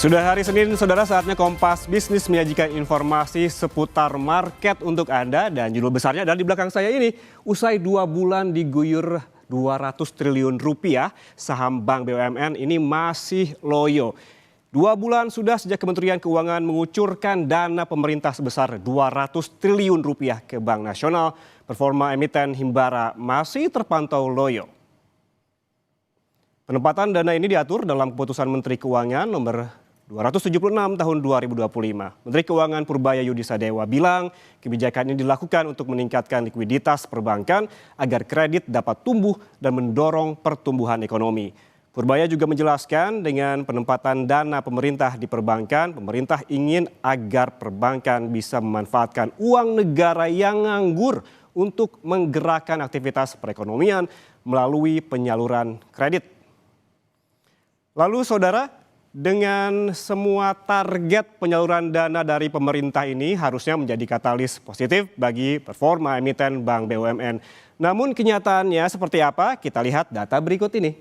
Sudah hari Senin, saudara, saatnya Kompas Bisnis menyajikan informasi seputar market untuk Anda. Dan judul besarnya adalah di belakang saya ini. Usai 2 bulan diguyur 200 triliun rupiah, saham Bank BUMN ini masih loyo. 2 bulan sudah sejak Kementerian Keuangan mengucurkan dana pemerintah sebesar 200 triliun rupiah ke Bank Nasional. Performa emiten Himbara masih terpantau loyo. Penempatan dana ini diatur dalam keputusan Menteri Keuangan nomor 276 tahun 2025. Menteri Keuangan Purbaya Yudisadewa bilang kebijakan ini dilakukan untuk meningkatkan likuiditas perbankan agar kredit dapat tumbuh dan mendorong pertumbuhan ekonomi. Purbaya juga menjelaskan dengan penempatan dana pemerintah di perbankan, pemerintah ingin agar perbankan bisa memanfaatkan uang negara yang nganggur untuk menggerakkan aktivitas perekonomian melalui penyaluran kredit. Lalu saudara, dengan semua target penyaluran dana dari pemerintah ini harusnya menjadi katalis positif bagi performa emiten Bank BUMN. Namun kenyataannya seperti apa? Kita lihat data berikut ini.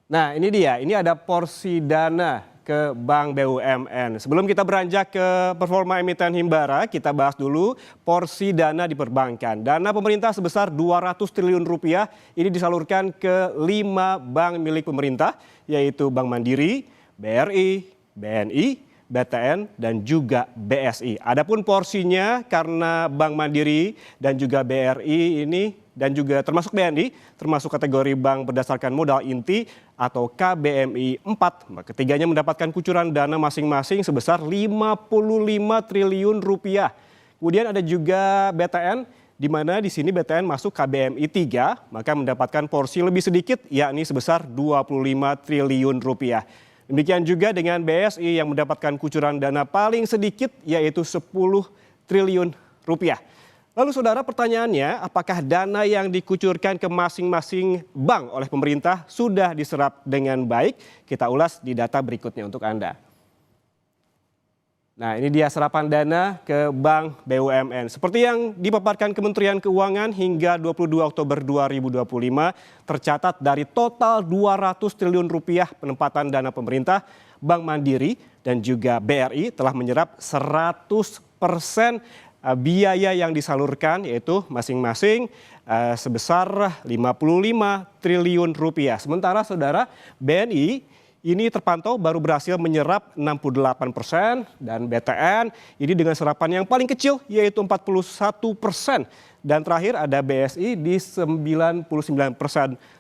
Nah, ini dia, ini ada porsi dana ke Bank BUMN. Sebelum kita beranjak ke performa emiten Himbara, kita bahas dulu porsi dana di perbankan. Dana pemerintah sebesar 200 triliun rupiah ini disalurkan ke 5 bank milik pemerintah, yaitu Bank Mandiri, BRI, BNI, BTN, dan juga BSI. Adapun porsinya karena Bank Mandiri dan juga BRI ini dan juga termasuk BNI, termasuk kategori bank berdasarkan modal inti atau KBMI 4. Ketiganya mendapatkan kucuran dana masing-masing sebesar 55 triliun rupiah. Kemudian ada juga BTN, di mana di sini BTN masuk KBMI 3, maka mendapatkan porsi lebih sedikit, yakni sebesar 25 triliun rupiah. Demikian juga dengan BSI yang mendapatkan kucuran dana paling sedikit, yaitu 10 triliun rupiah. Lalu saudara, pertanyaannya, apakah dana yang dikucurkan ke masing-masing bank oleh pemerintah sudah diserap dengan baik? Kita ulas di data berikutnya untuk Anda. Nah, ini dia serapan dana ke Bank BUMN. Seperti yang dipaparkan Kementerian Keuangan hingga 22 Oktober 2025, tercatat dari total 200 triliun rupiah penempatan dana pemerintah, Bank Mandiri dan juga BRI telah menyerap 100% biaya yang disalurkan, yaitu masing-masing sebesar 55 triliun rupiah. Sementara saudara, BNI ini terpantau baru berhasil menyerap 68% dan BTN ini dengan serapan yang paling kecil yaitu 41%. Dan terakhir ada BSI di 99%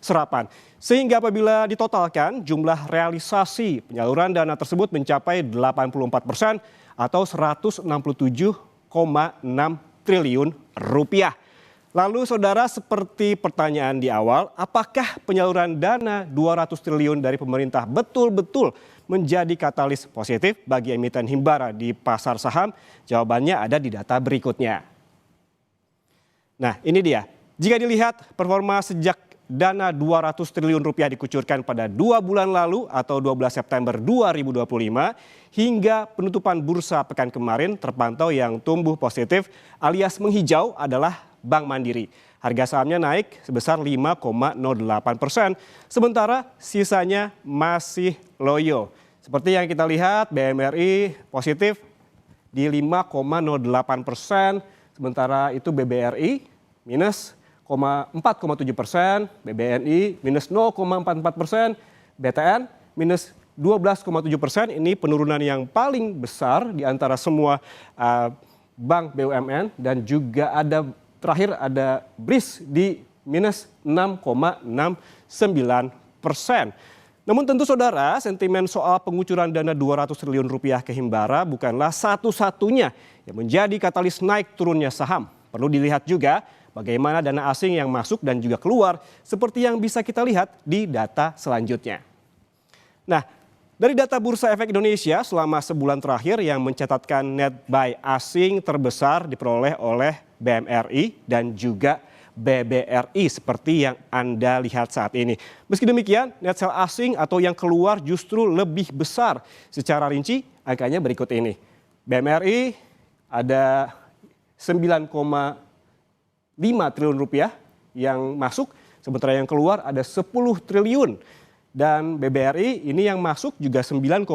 serapan. Sehingga apabila ditotalkan jumlah realisasi penyaluran dana tersebut mencapai 84% atau 167,6 triliun rupiah. Lalu saudara, seperti pertanyaan di awal, apakah penyaluran dana 200 triliun dari pemerintah betul-betul menjadi katalis positif bagi emiten Himbara di pasar saham? Jawabannya ada di data berikutnya. Nah, ini dia. Jika dilihat performa sejak dana 200 triliun rupiah dikucurkan pada 2 bulan lalu atau 12 September 2025 hingga penutupan bursa pekan kemarin terpantau yang tumbuh positif alias menghijau adalah Bank Mandiri. Harga sahamnya naik sebesar 5,08%, sementara sisanya masih loyo. Seperti yang kita lihat, BMRI positif di 5,08%, sementara itu BBRI minus 4,7%, BBNI minus 0,44%, BTN minus 12,7%. Ini penurunan yang paling besar di antara semua bank BUMN, dan juga terakhir ada BRIS di minus 6,69%. Namun tentu saudara, sentimen soal pengucuran dana 200 triliun rupiah ke Himbara bukanlah satu-satunya yang menjadi katalis naik turunnya saham. Perlu dilihat juga bagaimana dana asing yang masuk dan juga keluar, seperti yang bisa kita lihat di data selanjutnya. Nah, dari data Bursa Efek Indonesia selama sebulan terakhir yang mencatatkan net buy asing terbesar diperoleh oleh BMRI dan juga BBRI seperti yang Anda lihat saat ini. Meski demikian, net sell asing atau yang keluar justru lebih besar. Secara rinci, angkanya berikut ini. BMRI ada 9,5 triliun rupiah yang masuk, sementara yang keluar ada 10 triliun. Dan BBRI ini yang masuk juga 9,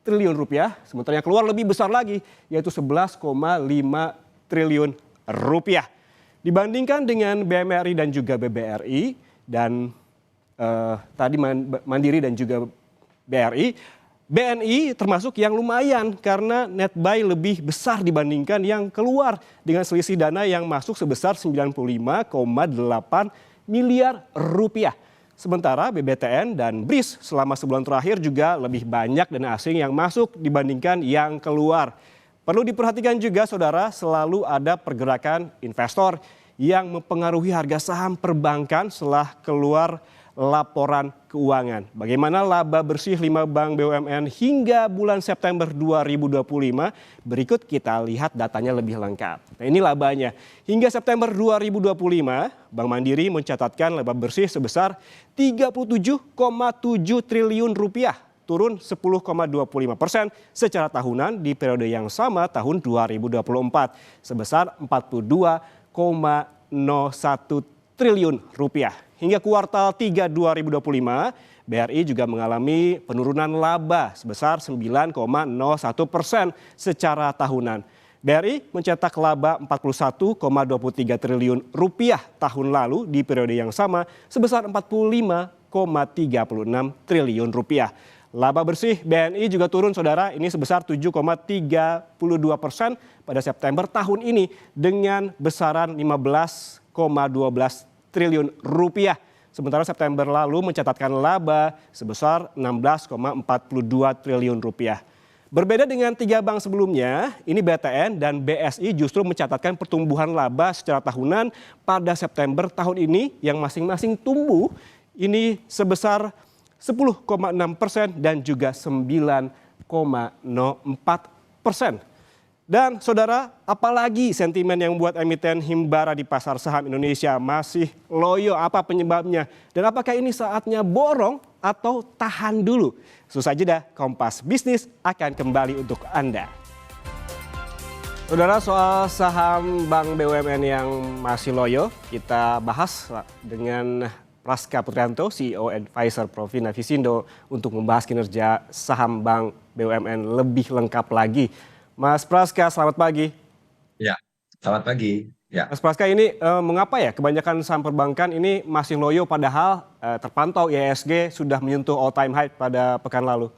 triliun rupiah, sementara yang keluar lebih besar lagi yaitu 11,5 triliun rupiah. Dibandingkan dengan BMRI dan juga BBRI dan tadi Mandiri dan juga BRI, BNI termasuk yang lumayan karena net buy lebih besar dibandingkan yang keluar dengan selisih dana yang masuk sebesar 95,8 miliar rupiah. Sementara BBTN dan BRIS selama sebulan terakhir juga lebih banyak dana asing yang masuk dibandingkan yang keluar. Perlu diperhatikan juga saudara, selalu ada pergerakan investor yang mempengaruhi harga saham perbankan setelah keluar laporan keuangan. Bagaimana laba bersih 5 bank BUMN hingga bulan September 2025? Berikut kita lihat datanya lebih lengkap. Nah, ini labanya. Hingga September 2025, Bank Mandiri mencatatkan laba bersih sebesar 37,7 triliun rupiah, turun 10,25% secara tahunan di periode yang sama tahun 2024, sebesar 42,01 triliun rupiah. Hingga kuartal 3 2025, BRI juga mengalami penurunan laba sebesar 9,01% secara tahunan. BRI mencetak laba 41,23 triliun rupiah tahun lalu di periode yang sama sebesar 45,36 triliun rupiah. Laba bersih BNI juga turun saudara, ini sebesar 7,32% pada September tahun ini dengan besaran 15,12 triliun rupiah. Sementara September lalu mencatatkan laba sebesar 16,42 triliun rupiah. Berbeda dengan 3 bank sebelumnya, ini BTN dan BSI justru mencatatkan pertumbuhan laba secara tahunan pada September tahun ini yang masing-masing tumbuh ini sebesar 10,6% dan juga 9,04%. Dan saudara, apalagi sentimen yang membuat emiten Himbara di pasar saham Indonesia masih loyo? Apa penyebabnya? Dan apakah ini saatnya borong atau tahan dulu? Susah jeda, Kompas Bisnis akan kembali untuk Anda. Saudara, soal saham Bank BUMN yang masih loyo, kita bahas dengan Praska Putrianto, CEO Advisor Provina Visindo untuk membahas kinerja saham Bank BUMN lebih lengkap lagi. Mas Praska, selamat pagi. Ya, selamat pagi. Ya. Mas Praska, ini mengapa ya kebanyakan saham perbankan ini masih loyo padahal terpantau IHSG sudah menyentuh all time high pada pekan lalu?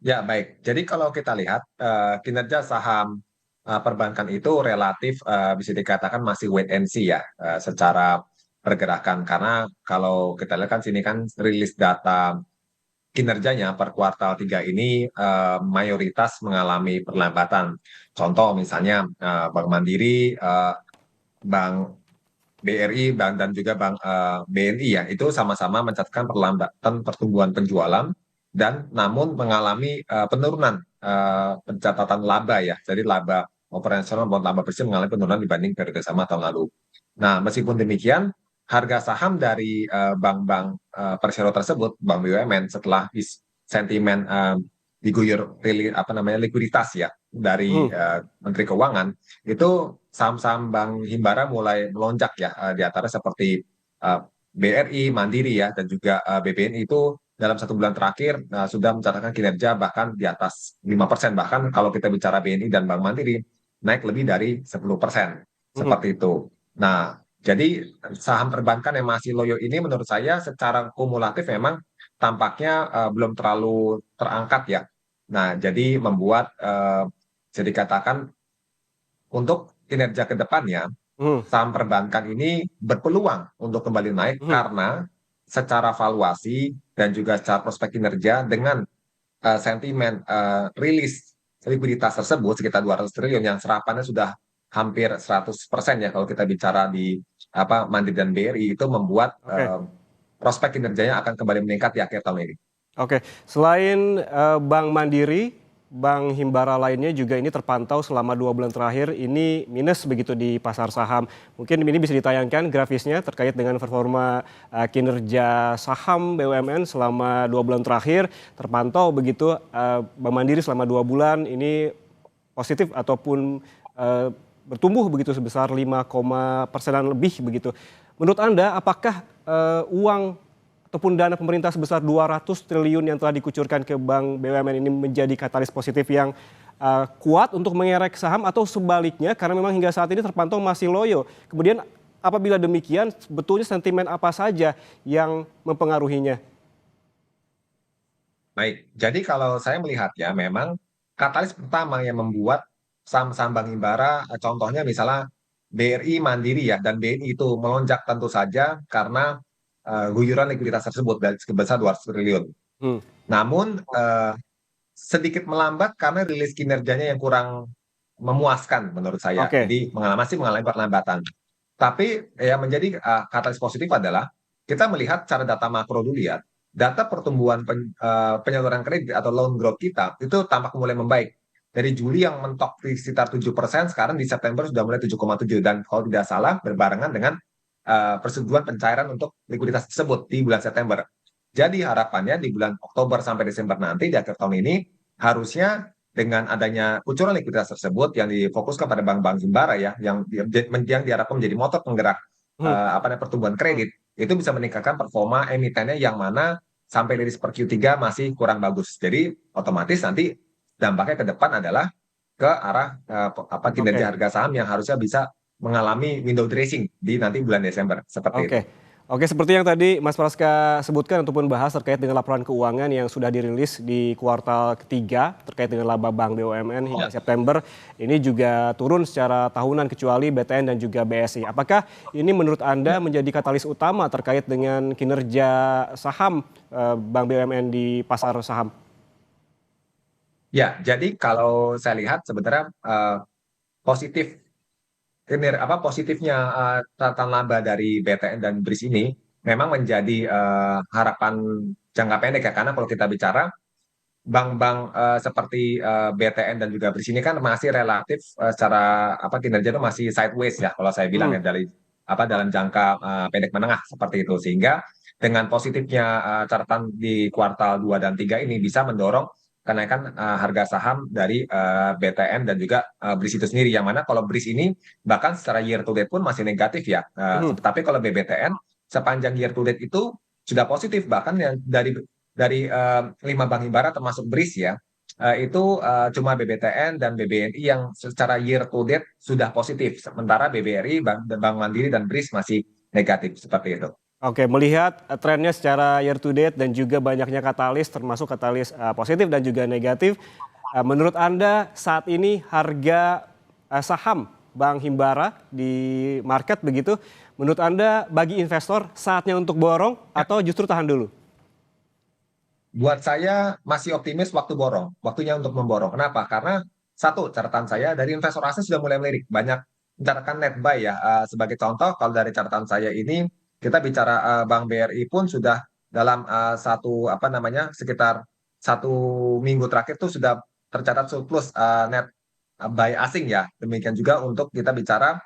Ya, baik. Jadi kalau kita lihat kinerja saham perbankan itu relatif bisa dikatakan masih wait and see ya secara pergerakan. Karena kalau kita lihat kan sini kan rilis data kinerjanya per kuartal 3 ini mayoritas mengalami perlambatan. Contoh misalnya Bank Mandiri, Bank BRI, dan juga Bank BNI ya, itu sama-sama mencatatkan perlambatan pertumbuhan penjualan dan namun mengalami penurunan pencatatan laba ya. Jadi laba operasional maupun laba bersih mengalami penurunan dibanding periode sama tahun lalu. Nah, meskipun demikian, harga saham dari bank-bank persero tersebut, bank BUMN setelah sentimen diguyur likuiditas ya dari Menteri Keuangan, itu saham-saham Bank Himbara mulai melonjak ya, di antara seperti BRI, Mandiri ya, dan juga BBNI itu dalam 1 bulan terakhir sudah mencatatkan kinerja bahkan di atas 5%. Bahkan kalau kita bicara BNI dan Bank Mandiri naik lebih dari 10%. Seperti itu. Nah, jadi saham perbankan yang masih loyo ini menurut saya secara kumulatif memang tampaknya belum terlalu terangkat ya. Nah, jadi membuat bisa dikatakan untuk kinerja ke depannya saham perbankan ini berpeluang untuk kembali naik karena secara valuasi dan juga secara prospek kinerja dengan sentimen rilis likuiditas tersebut sekitar 200 triliun yang serapannya sudah hampir 100% ya kalau kita bicara di Mandiri dan BRI, itu membuat prospek kinerjanya akan kembali meningkat di akhir tahun ini. Oke, selain Bank Mandiri, Bank Himbara lainnya juga ini terpantau selama 2 bulan terakhir ini minus begitu di pasar saham. Mungkin ini bisa ditayangkan grafisnya terkait dengan performa kinerja saham BUMN selama 2 bulan terakhir. Terpantau begitu Bank Mandiri selama 2 bulan ini positif ataupun bertumbuh begitu sebesar 5,% lebih begitu. Menurut Anda apakah uang ataupun dana pemerintah sebesar 200 triliun yang telah dikucurkan ke Bank BUMN ini menjadi katalis positif yang kuat untuk mengerek saham, atau sebaliknya karena memang hingga saat ini terpantau masih loyo. Kemudian apabila demikian, sebetulnya sentimen apa saja yang mempengaruhinya? Baik, jadi kalau saya melihat ya, memang katalis pertama yang membuat saham-saham Bank Himbara, contohnya misalnya BRI Mandiri ya, dan BNI itu melonjak tentu saja karena guyuran likuiditas tersebut dari sebesar 200 triliun. Hmm, Namun sedikit melambat karena rilis kinerjanya yang kurang memuaskan menurut saya. oke, Jadi masih mengalami perlambatan. Tapi yang menjadi katalis positif adalah kita melihat cara data makro dulu ya. Data pertumbuhan penyaluran kredit atau loan growth kita itu tampak mulai membaik. Dari Juli yang mentok di sekitar 7%, sekarang di September sudah mulai 7,7. Dan kalau tidak salah berbarengan dengan persetujuan pencairan untuk likuiditas tersebut di bulan September. Jadi harapannya di bulan Oktober sampai Desember nanti di akhir tahun ini harusnya dengan adanya kucuran likuiditas tersebut yang difokuskan pada bank-bank himbara ya, yang diharapkan menjadi motor penggerak hmm, pertumbuhan kredit, itu bisa meningkatkan performa emitennya yang mana sampai rilis per Q3 masih kurang bagus. Jadi otomatis nanti dampaknya ke depan adalah ke arah oke. kinerja harga saham yang harusnya bisa mengalami window dressing di nanti bulan Desember seperti itu. Oke. Oke, seperti yang tadi Mas Praska sebutkan ataupun bahas terkait dengan laporan keuangan yang sudah dirilis di kuartal ketiga terkait dengan laba Bank BUMN hingga September, ini juga turun secara tahunan kecuali BTN dan juga BSI. Apakah ini menurut Anda menjadi katalis utama terkait dengan kinerja saham Bank BUMN di pasar saham? Ya, jadi kalau saya lihat sebenarnya positif positifnya catatan laba dari BTN dan BRIS ini memang menjadi harapan jangka pendek ya, karena kalau kita bicara bank-bank seperti BTN dan juga BRIS ini kan masih relatif secara kinerja itu masih sideways ya kalau saya bilang Hmm, ya, dari dalam jangka pendek menengah seperti itu, sehingga dengan positifnya catatan di kuartal 2 dan 3 ini bisa mendorong kenaikan harga saham dari BTN dan juga BRIS itu sendiri, yang mana kalau BRIS ini bahkan secara year to date pun masih negatif ya. hmm. Tapi kalau BBTN sepanjang year to date itu sudah positif, bahkan yang dari 5 bank himbara termasuk BRIS ya, itu cuma BBTN dan BBNI yang secara year to date sudah positif, sementara BBRI, Bank Mandiri dan BRIS masih negatif seperti itu. Oke, melihat trennya secara year to date dan juga banyaknya katalis termasuk katalis positif dan juga negatif, menurut Anda saat ini harga saham Bank Himbara di market begitu, menurut Anda bagi investor saatnya untuk borong atau justru tahan dulu? Buat saya masih optimis waktunya untuk memborong. Kenapa? Karena satu, catatan saya dari investor asing sudah mulai melirik, banyak mencatatkan net buy ya. Sebagai contoh, kalau dari catatan saya ini kita bicara Bank BRI pun sudah dalam sekitar 1 minggu terakhir tuh sudah tercatat surplus net buy asing ya. Demikian juga untuk kita bicara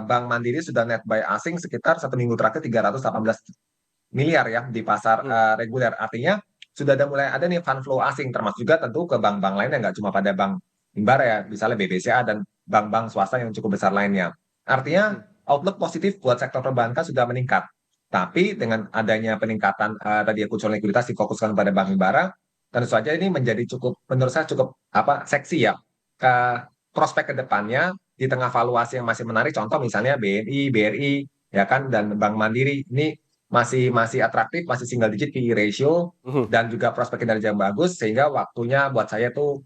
Bank Mandiri sudah net buy asing sekitar 1 minggu terakhir 318 miliar ya di pasar Hmm, reguler. Artinya sudah mulai ada nih fund flow asing, termasuk juga tentu ke bank-bank lainnya, nggak cuma pada Bank Himbara ya, misalnya BBCA dan bank-bank swasta yang cukup besar lainnya. hmm. Artinya outlook positif buat sektor perbankan sudah meningkat. Tapi dengan adanya peningkatan tadi kucuran likuiditas difokuskan pada Bank Himbara, tentu saja ini menjadi menurut saya cukup seksi ya ke prospek ke depannya di tengah valuasi yang masih menarik. Contoh misalnya BNI, BRI, ya kan, dan Bank Mandiri ini masih masih atraktif, masih single digit PE ratio Mhm. dan juga prospek kinerja yang bagus, sehingga waktunya buat saya tuh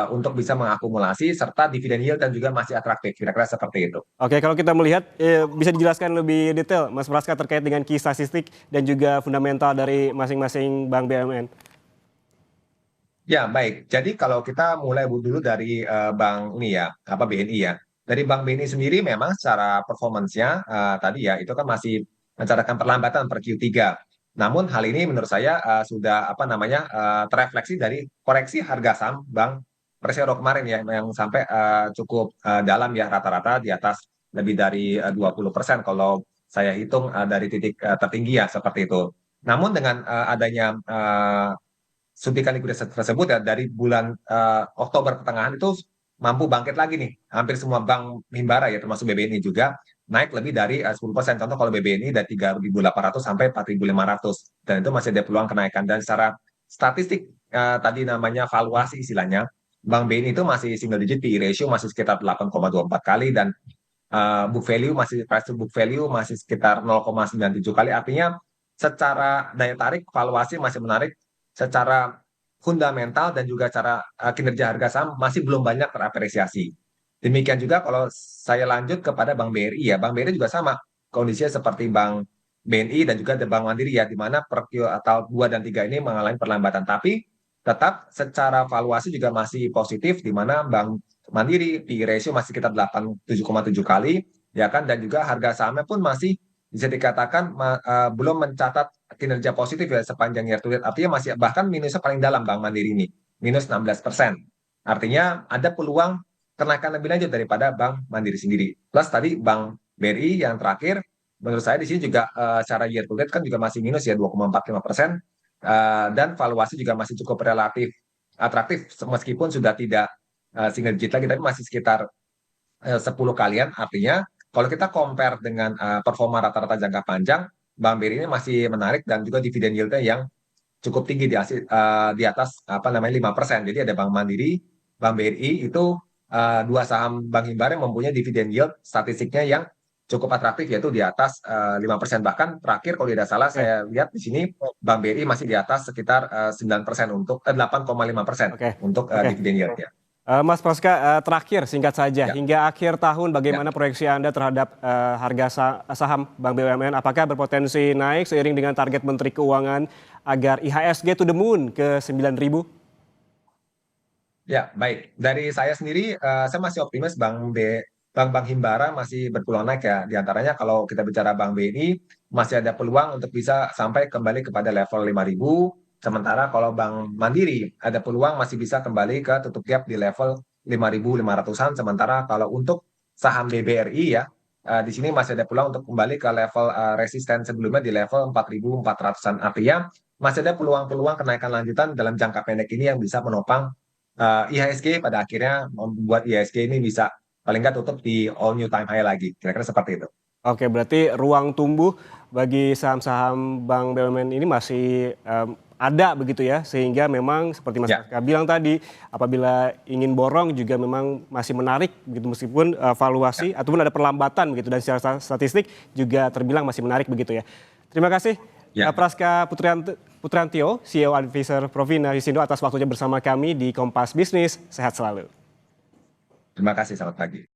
untuk bisa mengakumulasi serta dividen yield dan juga masih atraktif, kira-kira seperti itu. Oke, kalau kita melihat, bisa dijelaskan lebih detail Mas Praska terkait dengan key statistik dan juga fundamental dari masing-masing bank BUMN? Ya, baik. Jadi kalau kita mulai dulu dari bank ini ya, BNI ya. Dari Bank BNI sendiri memang secara performance-nya tadi ya itu kan masih mencatatkan perlambatan per Q3. Namun hal ini menurut saya sudah terefleksi dari koreksi harga saham Bank Persero kemarin ya, yang sampai cukup dalam ya, rata-rata di atas lebih dari 20% kalau saya hitung dari titik tertinggi ya seperti itu. Namun dengan adanya suntikan likuiditas tersebut ya, dari bulan Oktober pertengahan itu mampu bangkit lagi nih hampir semua bank himbara ya, termasuk BBNI juga, naik lebih dari 10%. Contoh kalau BBNI dari 3.800 sampai 4.500 dan itu masih ada peluang kenaikan. Dan secara statistik tadi namanya valuasi istilahnya, Bank BNI itu masih single digit PE ratio masih sekitar 8,24 kali dan book value masih price to book value masih sekitar 0,97 kali. Artinya secara daya tarik valuasi masih menarik, secara fundamental dan juga cara kinerja harga saham masih belum banyak terapresiasi. Demikian juga kalau saya lanjut kepada Bank BRI ya, Bank BRI juga sama kondisinya seperti Bank BNI dan juga Bank Mandiri ya, di mana per atau 2 dan 3 ini mengalami perlambatan. Tapi tetap secara valuasi juga masih positif, di mana Bank Mandiri PE ratio masih sekitar 7,7 kali, ya kan, dan juga harga sahamnya pun masih bisa dikatakan belum mencatat kinerja positif ya sepanjang year to date. Artinya masih bahkan minusnya paling dalam Bank Mandiri ini, minus 16%. Artinya ada peluang kenaikan lebih lanjut daripada Bank Mandiri sendiri. Plus tadi Bank BRI yang terakhir, menurut saya di sini juga secara year to date kan juga masih minus ya 2,45%, dan valuasi juga masih cukup relatif atraktif meskipun sudah tidak single digit lagi, tapi masih sekitar 10 kalian. Artinya kalau kita compare dengan performa rata-rata jangka panjang, Bank BRI ini masih menarik dan juga dividen yieldnya yang cukup tinggi di atas apa namanya 5%. Jadi ada Bank Mandiri, Bank BRI itu dua saham Bank Himbara yang mempunyai dividen yield statistiknya yang cukup atraktif yaitu di atas 5%. Bahkan terakhir kalau tidak salah Oke, saya lihat di sini Bank BRI masih di atas sekitar 9% untuk 8,5% oke, untuk oke. dividen yield ya. Mas Praska, terakhir singkat saja, Ya, hingga akhir tahun ya. bagaimana proyeksi Anda terhadap harga saham Bank BUMN? Apakah berpotensi naik seiring dengan target Menteri Keuangan agar IHSG to the moon ke 9.000? Ya, baik. Dari saya sendiri, saya masih optimis Bank Himbara masih berpeluang naik ya. Di antaranya kalau kita bicara Bank BNI, masih ada peluang untuk bisa sampai kembali kepada level 5.000. Sementara kalau Bank Mandiri, ada peluang masih bisa kembali ke tutup gap di level 5.500-an. Sementara kalau untuk saham BBRI ya, di sini masih ada peluang untuk kembali ke level resisten sebelumnya di level 4.400-an. Artinya masih ada peluang-peluang kenaikan lanjutan dalam jangka pendek ini yang bisa menopang IHSG pada akhirnya membuat IHSG ini bisa paling nggak tutup di all new time high lagi. Kira-kira seperti itu. Oke, berarti ruang tumbuh bagi saham-saham Bank BUMN ini masih ada begitu ya, sehingga memang seperti Mas Ya, Praska bilang tadi, apabila ingin borong juga memang masih menarik begitu meskipun valuasi ya, ataupun ada perlambatan begitu dan secara statistik juga terbilang masih menarik begitu ya. Terima kasih ya. Praska Putrantio, CEO Advisor Provina Yusindo atas waktunya bersama kami di Kompas Bisnis. Sehat selalu. Terima kasih. Selamat pagi.